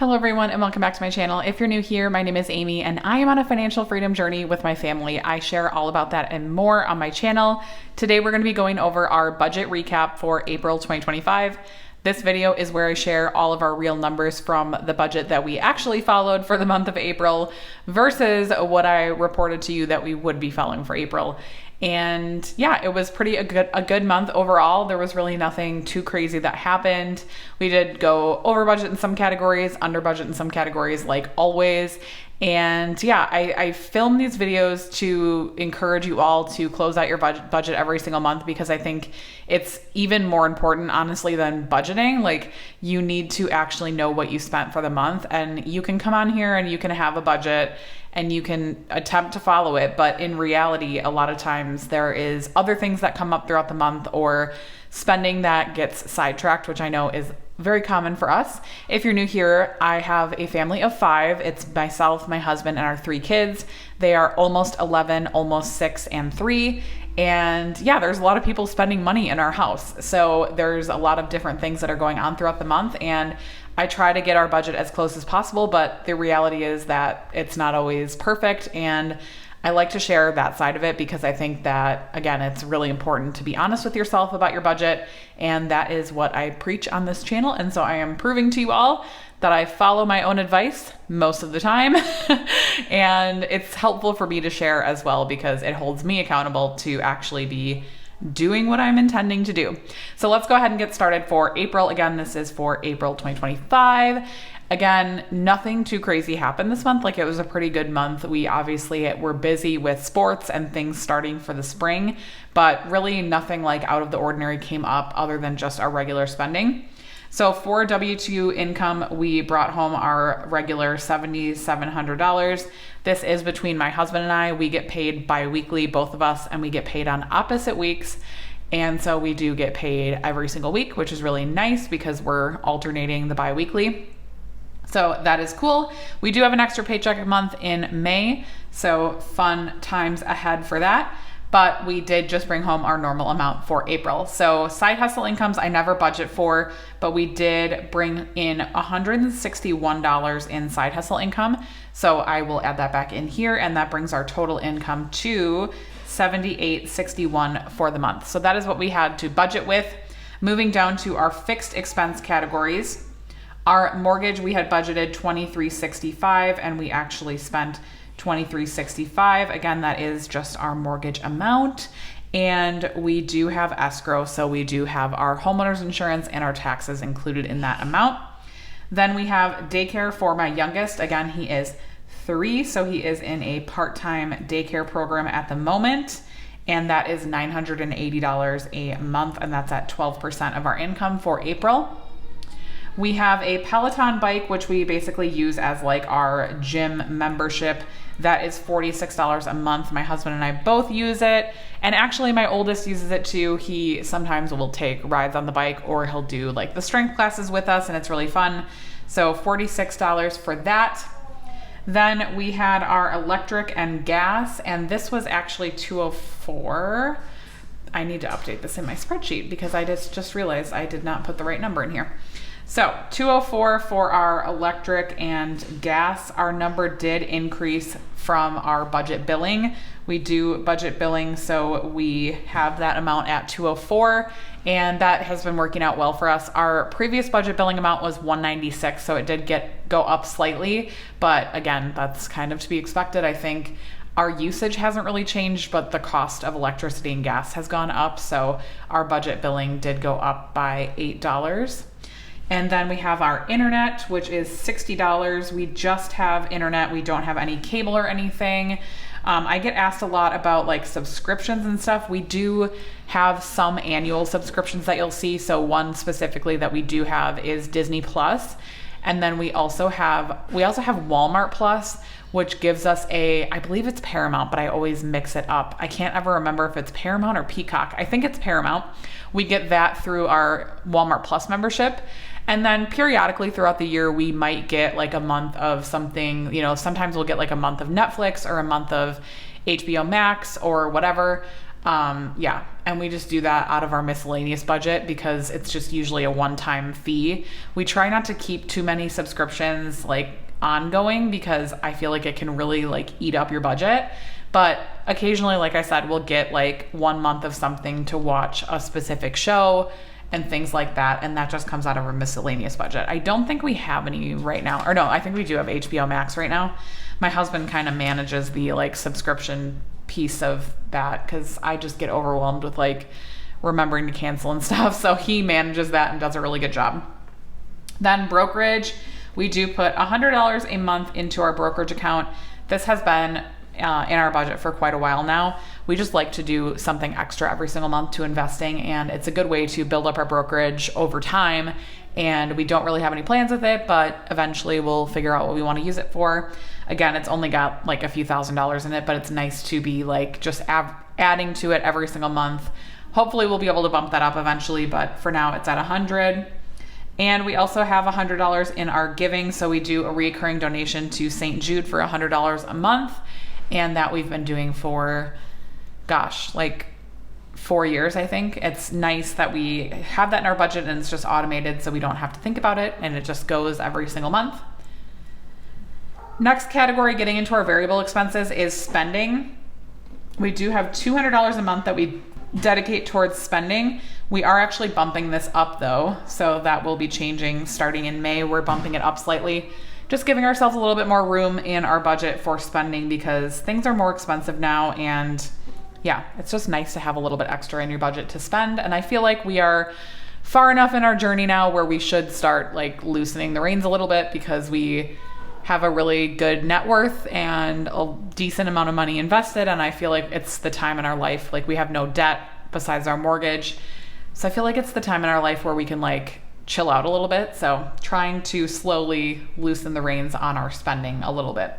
Hello everyone and welcome back to my channel. If you're new here, my name is Amy and I am on a financial freedom journey with my family. I share all about that and more on my channel. Today we're going to be going over our budget recap for April 2025. This video is where I share all of our real numbers from the budget that we actually followed for the month of April versus what I reported to you that we would be following for April. And yeah, it was a good month overall. There was really nothing too crazy that happened. We did go over budget in some categories, under budget in some categories, like always. And yeah, I film these videos to encourage you all to close out your budget every single month, because I think it's even more important, honestly, than budgeting. Like, you need to actually know what you spent for the month, and you can come on here and you can have a budget and you can attempt to follow it. But in reality, a lot of times there is other things that come up throughout the month, or spending that gets sidetracked, which I know is very common for us. If you're new here, I have a family of 5. It's myself, my husband, and our 3 kids. They are almost 11, almost 6, and 3. And yeah, there's a lot of people spending money in our house. So there's a lot of different things that are going on throughout the month. And I try to get our budget as close as possible, but the reality is that it's not always perfect. And I like to share that side of it because I think that, again, it's really important to be honest with yourself about your budget. And that is what I preach on this channel. And so I am proving to you all that I follow my own advice most of the time. And it's helpful for me to share as well, because it holds me accountable to actually be doing what I'm intending to do. So let's go ahead and get started for April. Again, this is for April 2025. Again, nothing too crazy happened this month. Like, it was a pretty good month. We obviously were busy with sports and things starting for the spring, but really nothing like out of the ordinary came up other than just our regular spending. So for W-2 income, we brought home our regular $7,700. This is between my husband and I. We get paid bi-weekly, both of us, and we get paid on opposite weeks. And so we do get paid every single week, which is really nice because we're alternating the bi-weekly. So that is cool. We do have an extra paycheck a month in May, so fun times ahead for that. But we did just bring home our normal amount for April. So side hustle incomes I never budget for, but we did bring in $161 in side hustle income. So I will add that back in here, and that brings our total income to $78.61 for the month. So that is what we had to budget with. Moving down to our fixed expense categories. Our mortgage, we had budgeted $23.65 and we actually spent $23.65. Again, that is just our mortgage amount. And we do have escrow, so we do have our homeowner's insurance and our taxes included in that amount. Then we have daycare for my youngest. Again, he is 3, so he is in a part-time daycare program at the moment. And that is $980 a month, and that's at 12% of our income for April. We have a Peloton bike, which we basically use as like our gym membership. That is $46 a month. My husband and I both use it. And actually my oldest uses it too. He sometimes will take rides on the bike, or he'll do like the strength classes with us, and it's really fun. So $46 for that. Then we had our electric and gas, and this was actually $204. I need to update this in my spreadsheet because I just realized I did not put the right number in here. So $204 for our electric and gas. Our number did increase from our budget billing. We do budget billing, so we have that amount at $204, and that has been working out well for us. Our previous budget billing amount was $196, so it did go up slightly, but again, that's kind of to be expected. I think our usage hasn't really changed, but the cost of electricity and gas has gone up, so our budget billing did go up by $8. And then we have our internet, which is $60. We just have internet. We don't have any cable or anything. I get asked a lot about like subscriptions and stuff. We do have some annual subscriptions that you'll see. So one specifically that we do have is Disney Plus. And then we also have Walmart Plus, which gives us I believe it's Paramount, but I always mix it up. I can't ever remember if it's Paramount or Peacock. I think it's Paramount. We get that through our Walmart Plus membership. And then periodically throughout the year, we might get like a month of something, sometimes we'll get like a month of Netflix or a month of HBO Max or whatever. Yeah, and we just do that out of our miscellaneous budget because it's just usually a one-time fee. We try not to keep too many subscriptions like ongoing because I feel like it can really like eat up your budget. But occasionally, like I said, we'll get like 1 month of something to watch a specific show and things like that, and that just comes out of our miscellaneous budget. I don't think we have any right now, or no, I think we do have HBO Max right now. My husband kind of manages the like subscription piece of that because I just get overwhelmed with like remembering to cancel and stuff. So he manages that and does a really good job. Then brokerage, we do put $100 a month into our brokerage account. This has been in our budget for quite a while now. We just like to do something extra every single month to investing, and it's a good way to build up our brokerage over time. And we don't really have any plans with it, but eventually we'll figure out what we want to use it for. Again, it's only got like a few $1,000s in it, but it's nice to be like just adding to it every single month. Hopefully we'll be able to bump that up eventually, but for now it's at 100. And we also have $100 in our giving. So we do a recurring donation to St. Jude for $100 a month. And that we've been doing for, gosh, like 4 years, I think. It's nice that we have that in our budget and it's just automated so we don't have to think about it and it just goes every single month. Next category, getting into our variable expenses, is spending. We do have $200 a month that we dedicate towards spending. We are actually bumping this up though, so that will be changing starting in May. We're bumping it up slightly, just giving ourselves a little bit more room in our budget for spending because things are more expensive now, and yeah, it's just nice to have a little bit extra in your budget to spend. And I feel like we are far enough in our journey now where we should start like loosening the reins a little bit because we have a really good net worth and a decent amount of money invested. And I feel like it's the time in our life, like we have no debt besides our mortgage. So I feel like it's the time in our life where we can like chill out a little bit. So trying to slowly loosen the reins on our spending a little bit.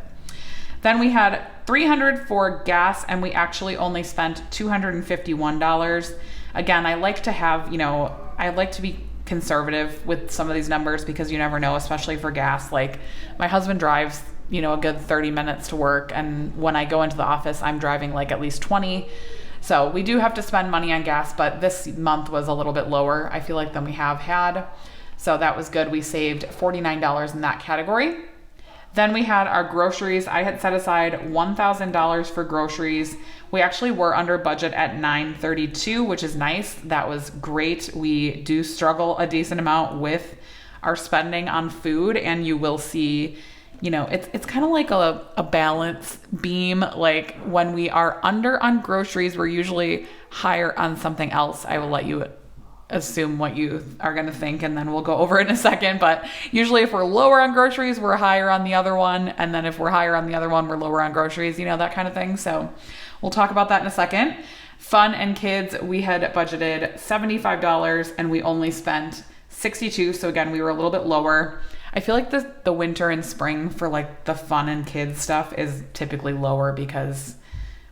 Then we had $300 for gas, and we actually only spent $251. Again, I like to have, I like to be conservative with some of these numbers because you never know, especially for gas. Like my husband drives, a good 30 minutes to work. And when I go into the office, I'm driving like at least 20. So we do have to spend money on gas, but this month was a little bit lower, I feel like, than we have had. So that was good. We saved $49 in that category. Then we had our groceries. I had set aside $1,000 for groceries. We actually were under budget at $932, which is nice. That was great. We do struggle a decent amount with our spending on food, and you will see, it's kind of like a balance beam. Like when we are under on groceries, we're usually higher on something else. I will let you assume what you are going to think, and then we'll go over it in a second. But usually if we're lower on groceries, we're higher on the other one. And then if we're higher on the other one, we're lower on groceries, that kind of thing. So we'll talk about that in a second. Fun and kids, we had budgeted $75 and we only spent $62. So again, we were a little bit lower. I feel like the winter and spring for like the fun and kids stuff is typically lower because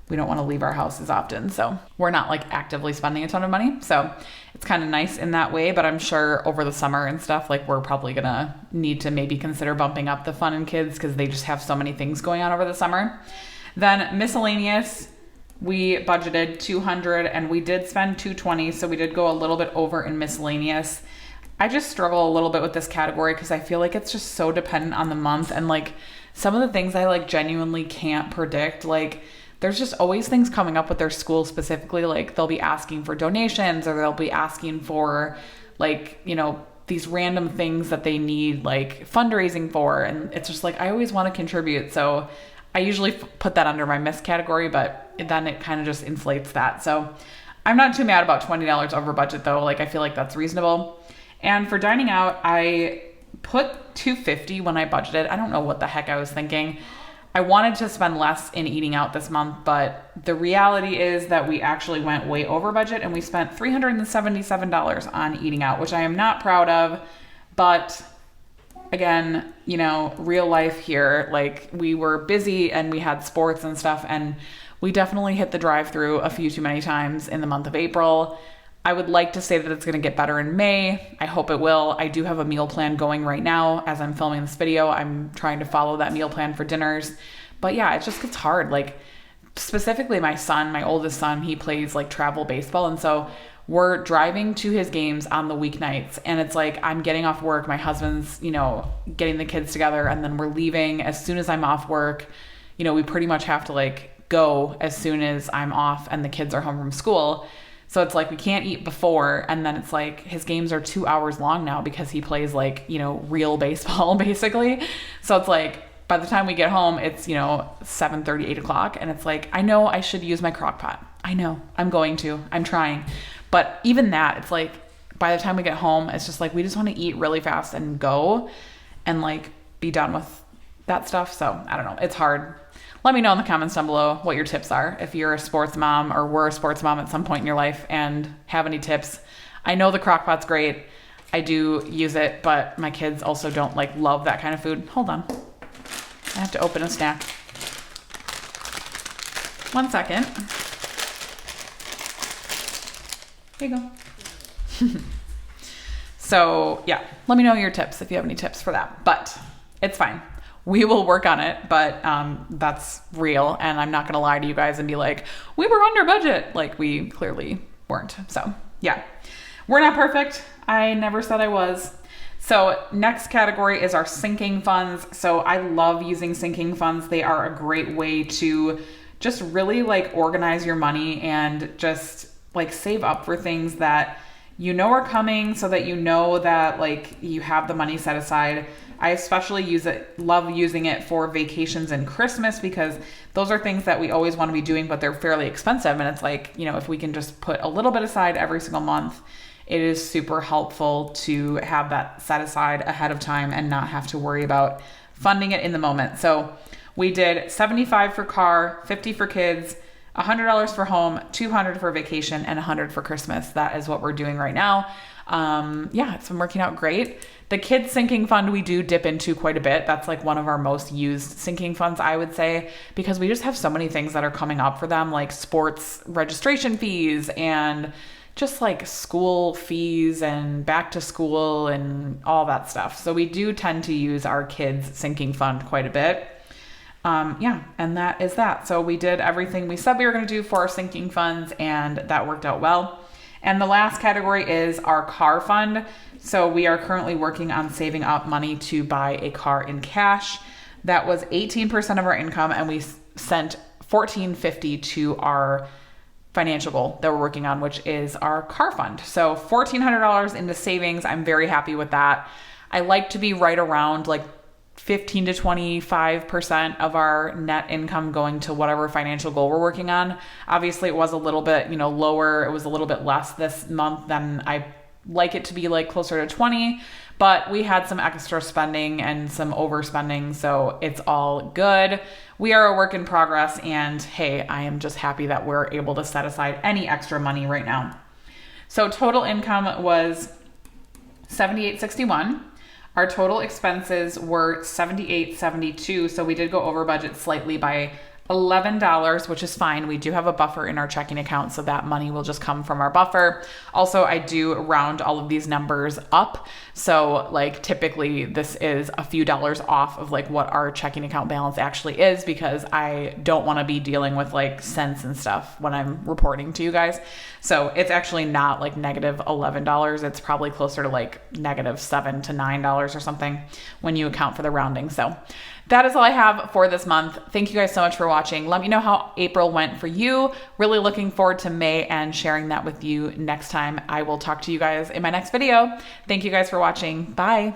we don't want to leave our house as often. So we're not like actively spending a ton of money. So it's kind of nice in that way, but I'm sure over the summer and stuff, like we're probably going to need to maybe consider bumping up the fun and kids because they just have so many things going on over the summer. Then miscellaneous, we budgeted $200 and we did spend $220. So we did go a little bit over in miscellaneous. I just struggle a little bit with this category because I feel like it's just so dependent on the month. And like some of the things I like genuinely can't predict, like there's just always things coming up with their school specifically. Like they'll be asking for donations or they'll be asking for like, these random things that they need like fundraising for. And it's just like, I always want to contribute. So I usually put that under my miss category, but then it kind of just inflates that. So I'm not too mad about $20 over budget though. Like I feel like that's reasonable. And for dining out, I put $250 when I budgeted. I don't know what the heck I was thinking. I wanted to spend less in eating out this month, but the reality is that we actually went way over budget and we spent $377 on eating out, which I am not proud of. But again, real life here, like we were busy and we had sports and stuff, and we definitely hit the drive-through a few too many times in the month of April. I would like to say that it's going to get better in May. I hope it will. I do have a meal plan going right now as I'm filming this video. I'm trying to follow that meal plan for dinners. But yeah, it just gets hard. Like specifically my son, my oldest son, he plays like travel baseball. And so we're driving to his games on the weeknights, and it's like I'm getting off work, my husband's, getting the kids together, and then we're leaving as soon as I'm off work. We pretty much have to like go as soon as I'm off and the kids are home from school. So it's like we can't eat before, and then it's like his games are 2 hours long now because he plays like, real baseball basically. So it's like by the time we get home, it's, 7:30, 8 o'clock. And it's like, I know I should use my crock pot. I know I'm trying. But even that, it's like by the time we get home, it's just like, we just want to eat really fast and go and like be done with that stuff. So I don't know. It's hard. Let me know in the comments down below what your tips are. If you're a sports mom or were a sports mom at some point in your life and have any tips. I know the crock pot's great. I do use it, but my kids also don't like love that kind of food. Hold on. I have to open a snack. 1 second. Here you go. So yeah, let me know your tips if you have any tips for that, but it's fine. We will work on it, but that's real. And I'm not going to lie to you guys and be like, we were under budget. Like we clearly weren't. So yeah, we're not perfect. I never said I was. So next category is our sinking funds. So I love using sinking funds. They are a great way to just really like organize your money and just like save up for things that are coming, so that that like you have the money set aside. I especially love using it for vacations and Christmas, because those are things that we always want to be doing, but they're fairly expensive. And it's like, if we can just put a little bit aside every single month, it is super helpful to have that set aside ahead of time and not have to worry about funding it in the moment. So we did $75 for car, $50 for kids, $100 for home, $200 for vacation, and $100 for Christmas. That is what we're doing right now. It's been working out great. The kids sinking fund we do dip into quite a bit. That's like one of our most used sinking funds, I would say, because we just have so many things that are coming up for them, like sports registration fees and just like school fees and back to school and all that stuff. So we do tend to use our kids sinking fund quite a bit. And that is that. So we did everything we said we were going to do for our sinking funds, and that worked out well. And the last category is our car fund. So we are currently working on saving up money to buy a car in cash. That was 18% of our income, and we sent $1,450 to our financial goal that we're working on, which is our car fund. So $1,400 into savings. I'm very happy with that. I like to be right around like 15 to 25% of our net income going to whatever financial goal we're working on. Obviously it was a little bit, lower. It was a little bit less this month than I like it to be, like closer to 20, but we had some extra spending and some overspending. So it's all good. We are a work in progress, and hey, I am just happy that we're able to set aside any extra money right now. So total income was $78.61. Our total expenses were $78.72, so we did go over budget slightly by $11, which is fine. We do have a buffer in our checking account, so that money will just come from our buffer. Also, I do round all of these numbers up. So like typically this is a few dollars off of like what our checking account balance actually is, because I don't want to be dealing with like cents and stuff when I'm reporting to you guys. So it's actually not like negative $11. It's probably closer to like negative $7 to $9 or something when you account for the rounding. So that is all I have for this month. Thank you guys so much for watching. Let me know how April went for you. Really looking forward to May and sharing that with you next time. I will talk to you guys in my next video. Thank you guys for watching. Bye.